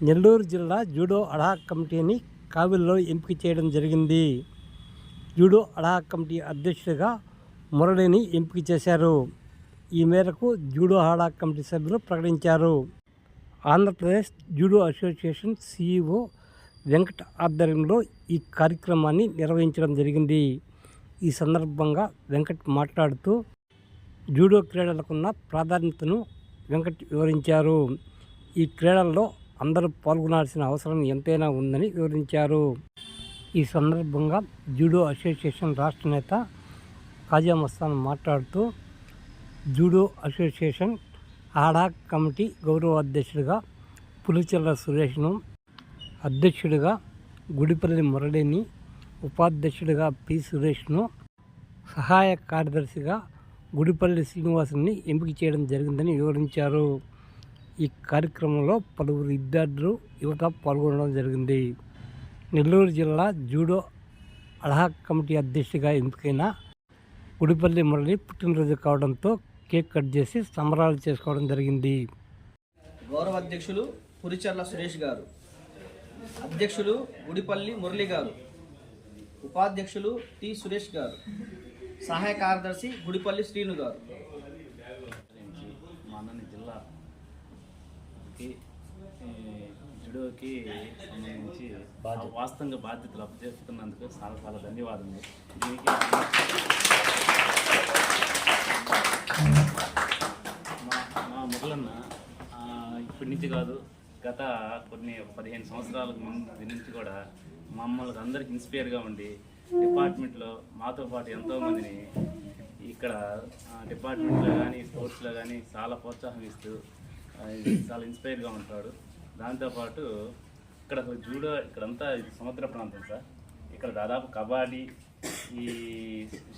నెల్లూరు జిల్లా judo ad hoc కమిటీని కావిలిలో ఎంపిక చేయడం జరిగింది. జూడో అడాక్ కమిటీ అధ్యక్షుడిగా మురళిని ఎంపిక చేశారు. ఈ మేరకు జూడో అడాక్ కమిటీ సభ్యులు ప్రకటించారు. Andhra Pradesh judo association CEO Venkat ఆధ్వర్యంలో ఈ కార్యక్రమాన్ని నిర్వహించడం జరిగింది. ఈ సందర్భంగా వెంకట్ మాట్లాడుతూ జూడో క్రీడలకున్న ప్రాధాన్యతను వెంకట్ వివరించారు. ఈ క్రీడల్లో అందరూ పాల్గొనాల్సిన అవసరం ఎంతైనా ఉందని వివరించారు. ఈ సందర్భంగా జూడో అసోసియేషన్ రాష్ట్ర నేత కాజా మస్తాన్ మాట్లాడుతూ జూడో అసోసియేషన్ అడాక్ కమిటీ గౌరవ అధ్యక్షుడిగా పులిచెర్ల సురేష్ను, అధ్యక్షుడిగా గుడిపల్లి మురళిని, ఉపాధ్యక్షుడిగా పి సురేష్ను, సహాయ కార్యదర్శిగా గుడిపల్లి శ్రీనివాసుని ఎంపిక చేయడం జరిగిందని వివరించారు. ఈ కార్యక్రమంలో పలువురు విద్యార్థులు, యువత పాల్గొనడం జరిగింది. నెల్లూరు జిల్లా జూడో అడాక్ కమిటీ అధ్యక్షుడిగా ఎంపికైన గుడిపల్లి మురళి పుట్టినరోజు కావడంతో కేక్ కట్ చేసి సంబరాలు చేసుకోవడం జరిగింది. గౌరవ అధ్యక్షులు పులిచెర్ల సురేష్ గారు, అధ్యక్షులు గుడిపల్లి మురళి గారు, ఉపాధ్యక్షులు టి సురేష్ గారు, సహాయ కార్యదర్శి గుడిపల్లి శ్రీను గారు. జుడోకి సంబంధించి వాస్తవంగా బాధ్యతలు అప్పచెప్పుతున్నందుకు చాలా చాలా ధన్యవాదములు. దీనికి మా మురళన్న ఇప్పటి నుంచి కాదు, గత కొన్ని 15 సంవత్సరాల ముందు నుంచి కూడా మమ్మల్ని అందరికి ఇన్స్పైర్గా ఉండి డిపార్ట్మెంట్లో మాతో పాటు ఎంతోమందిని ఇక్కడ డిపార్ట్మెంట్లో కానీ స్పోర్ట్స్లో కానీ చాలా ప్రోత్సాహం ఇస్తూ చాలా ఇన్స్పైర్గా ఉంటాడు. దాంతోపాటు ఇక్కడ జూడో ఇక్కడంతా సముద్ర ప్రాంతం సార్. ఇక్కడ దాదాపు కబడ్డీ, ఈ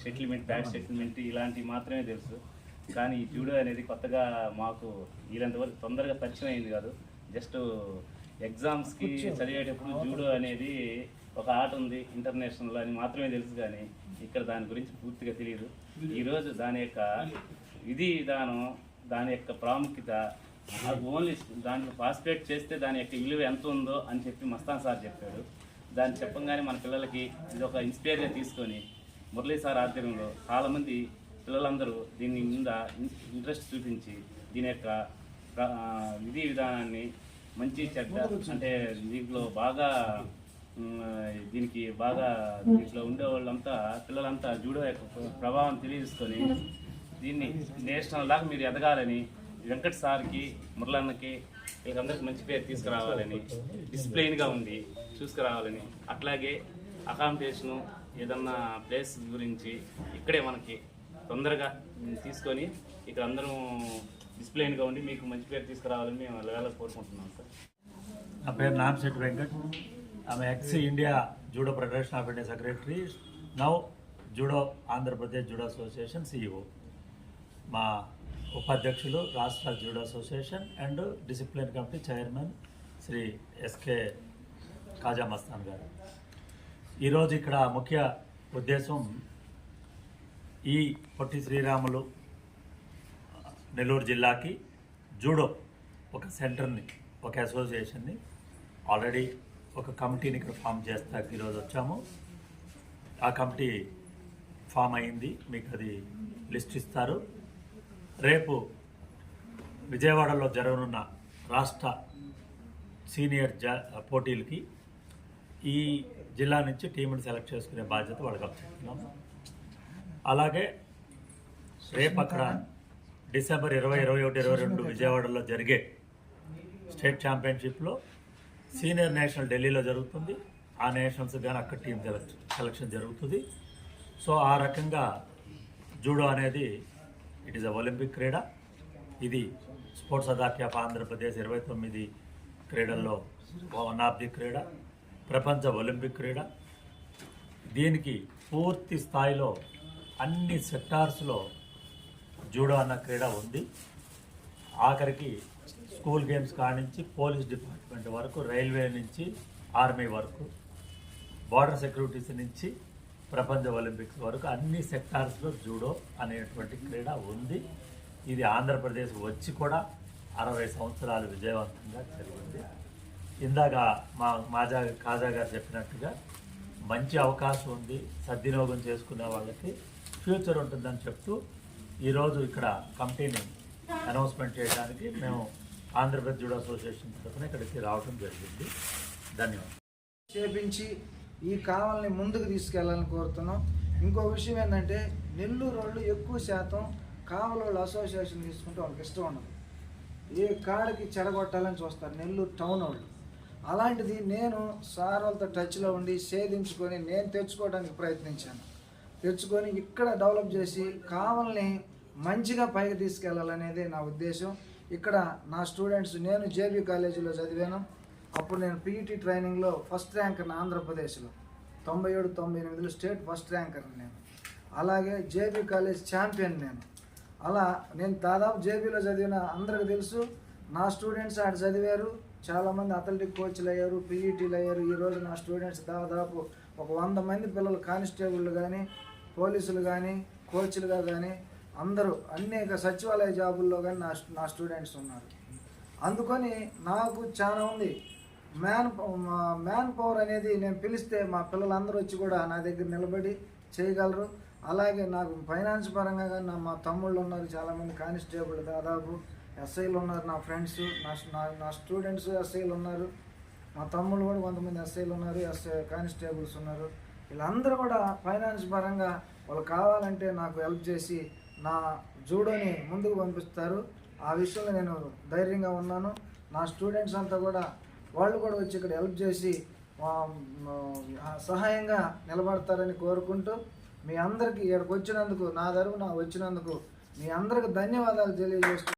షటిల్మెంట్, బ్యాక్ షటిల్మెంట్ ఇలాంటివి మాత్రమే తెలుసు. కానీ ఈ జూడో అనేది కొత్తగా మాకు వీళ్ళంతవరకు తొందరగా పరిచయం అయింది కాదు. జస్ట్ ఎగ్జామ్స్కి చదివేటప్పుడు జూడో అనేది ఒక ఆట ఉంది ఇంటర్నేషనల్ అని మాత్రమే తెలుసు, కానీ ఇక్కడ దాని గురించి పూర్తిగా తెలియదు. ఈరోజు దాని యొక్క విధి విధానం, దాని యొక్క ప్రాముఖ్యత, ఓన్లీ దాంట్లో పార్టిసిపేట్ చేస్తే దాని యొక్క విలువ ఎంత ఉందో అని చెప్పి మస్తాన్ సార్ చెప్పాడు. దాన్ని చెప్పంగానే మన పిల్లలకి ఇది ఒక ఇన్స్పైర్గా తీసుకొని మురళీ సార్ ఆధ్వర్యంలో చాలామంది పిల్లలందరూ దీని మీద ఇంట్రెస్ట్ చూపించి దీని యొక్క విధి విధానాన్ని మంచి చెడ్డ అంటే దీంట్లో బాగా దీంట్లో ఉండేవాళ్ళంతా పిల్లలంతా జూడో యొక్క ప్రభావం తెలియజేసుకొని దీన్ని నేషనల్ దాకా మీరు ఎదగాలని వెంకట్ సార్కి, మురళన్నకి, వీళ్ళందరికీ మంచి పేరు తీసుకురావాలని, డిసిప్లైన్గా ఉండి చూసుకురావాలని, అట్లాగే అకామిడేషను ఏదన్నా ప్లేస్ గురించి ఇక్కడే మనకి తొందరగా తీసుకొని ఇక్కడ అందరం డిసిప్లైన్గా ఉండి మీకు మంచి పేరు తీసుకురావాలని మేము వెళ్ళాలని కోరుకుంటున్నాం సార్. నా పేరు నాంశెట్టి వెంకట్. ఆమె ex India judo federation of India secretary, now judo Andhra Pradesh judo association CEO. మా ఉపాధ్యక్షులు రాష్ట్ర judo association and discipline committee chairman Shri SK Kaja Mastan గారు. ఈరోజు ఇక్కడ ముఖ్య ఉద్దేశం ఈ పొట్టి శ్రీరాములు నెల్లూరు జిల్లాకి జూడో ఒక సెంటర్ని, ఒక అసోసియేషన్ని ఆల్రెడీ ఒక కమిటీని ఇక్కడ ఫామ్ చేస్తాకి ఈరోజు వచ్చాము. ఆ కమిటీ ఫామ్ అయింది, మీకు అది లిస్ట్ ఇస్తారు. రేపు విజయవాడలో జరగనున్న రాష్ట్ర సీనియర్ పోటీలకి ఈ జిల్లా నుంచి టీంని సెలెక్ట్ చేసుకునే బాధ్యత వాళ్ళకి అప్పచెప్తున్నాము. అలాగే రేపు అక్కడ డిసెంబర్ 20, 21, 22 విజయవాడలో జరిగే స్టేట్ ఛాంపియన్షిప్లో సీనియర్ నేషనల్ ఢిల్లీలో జరుగుతుంది. ఆ నేషనల్స్ కానీ అక్కడ టీం సెలక్షన్ జరుగుతుంది. సో ఆ రకంగా జూడో అనేది ఇట్ ఈస్ అ ఒలింపిక్ క్రీడ. ఇది స్పోర్ట్స్ అథారిటీ ఆఫ్ ఆంధ్రప్రదేశ్ 29 క్రీడల్లో వన్ ఆఫ్ ది క్రీడ, ప్రపంచ ఒలింపిక్ క్రీడ. దీనికి పూర్తి స్థాయిలో అన్ని సెక్టార్స్లో జూడో అన్న క్రీడ ఉంది. ఆఖరికి స్కూల్ గేమ్స్ కానించి పోలీస్ డిపార్ట్మెంట్ వరకు, రైల్వే నుంచి ఆర్మీ వరకు, బార్డర్ సెక్యూరిటీస్ నుంచి ప్రపంచ ఒలింపిక్స్ వరకు అన్ని సెక్టార్స్లో జూడో అనేటువంటి క్రీడ ఉంది. ఇది ఆంధ్రప్రదేశ్ వచ్చి కూడా 60 సంవత్సరాలు విజయవంతంగా జరిగింది. ఇందాక మాజా కాజా గారు చెప్పినట్టుగా మంచి అవకాశం ఉంది, సద్వినియోగం చేసుకునే వాళ్ళకి ఫ్యూచర్ ఉంటుందని చెప్తూ ఈరోజు ఇక్కడ కమిటీని అనౌన్స్మెంట్ చేయడానికి మేము ఆంధ్రప్రదేశ్ జూడో అసోసియేషన్ తరఫున ఇక్కడికి రావడం జరిగింది. ధన్యవాదాలు. చేపించి ఈ కావాలని ముందుకు తీసుకెళ్లాలని కోరుతున్నాం. ఇంకో విషయం ఏంటంటే నెల్లూరు వాళ్ళు ఎక్కువ శాతం కావలోళ్ళు అసోసియేషన్ తీసుకుంటే వాళ్ళకి ఇష్టం ఉండదు, ఏ కాడికి చెడగొట్టాలని చూస్తారు నెల్లూరు టౌన్ వాళ్ళు. అలాంటిది నేను సార్ వాళ్ళతో టచ్లో ఉండి సేధించుకొని నేను తెచ్చుకోవడానికి ప్రయత్నించాను. తెచ్చుకొని ఇక్కడ డెవలప్ చేసి కావాలని మంచిగా పైకి తీసుకెళ్లాలనేదే నా ఉద్దేశం. ఇక్కడ నా స్టూడెంట్స్, నేను జేబీ కాలేజీలో చదివాను, అప్పుడు నేను పీఈటీ ట్రైనింగ్లో ఫస్ట్ ర్యాంకర్ని ఆంధ్రప్రదేశ్లో 97-98 స్టేట్ ఫస్ట్ ర్యాంకర్ని నేను. అలాగే జేబీ కాలేజ్ ఛాంపియన్ నేను. అలా నేను దాదాపు జేబీలో చదివిన అందరికి తెలుసు, నా స్టూడెంట్స్ ఆడ చదివారు, చాలామంది అథ్లెటిక్ కోచ్లు అయ్యారు, పీఈటీలు అయ్యారు. ఈరోజు నా స్టూడెంట్స్ దాదాపు ఒక 100 మంది పిల్లలు కానిస్టేబుళ్ళు కానీ, పోలీసులు కానీ, కోచ్లుగా కానీ అందరూ అనేక సచివాలయ జాబుల్లో కానీ నా స్టూడెంట్స్ ఉన్నారు. అందుకని నాకు చాలా ఉంది మ్యాన్ పవర్ అనేది. నేను పిలిస్తే మా పిల్లలందరూ వచ్చి కూడా నా దగ్గర నిలబడి చేయగలరు. అలాగే నాకు ఫైనాన్స్ పరంగా కానీ మా తమ్ముళ్ళు ఉన్నారు, చాలామంది కానిస్టేబుల్, దాదాపు ఎస్ఐలు ఉన్నారు, నా ఫ్రెండ్స్, నా స్టూడెంట్స్ ఎస్ఐలు ఉన్నారు, మా తమ్ముళ్ళు కూడా కొంతమంది ఎస్ఐలు ఉన్నారు, కానిస్టేబుల్స్ ఉన్నారు. వీళ్ళందరూ కూడా ఫైనాన్స్ పరంగా వాళ్ళు కావాలంటే నాకు హెల్ప్ చేసి నా జూడోని ముందుకు పంపిస్తారు. ఆ విషయంలో నేను ధైర్యంగా ఉన్నాను. నా స్టూడెంట్స్ అంతా కూడా వాళ్ళు కూడా వచ్చి ఇక్కడ హెల్ప్ చేసి సహాయంగా నిలబడతారని కోరుకుంటూ మీ అందరికీ ఇక్కడికి వచ్చినందుకు, నా తరఫున వచ్చినందుకు మీ అందరికి ధన్యవాదాలు తెలియజేస్తూ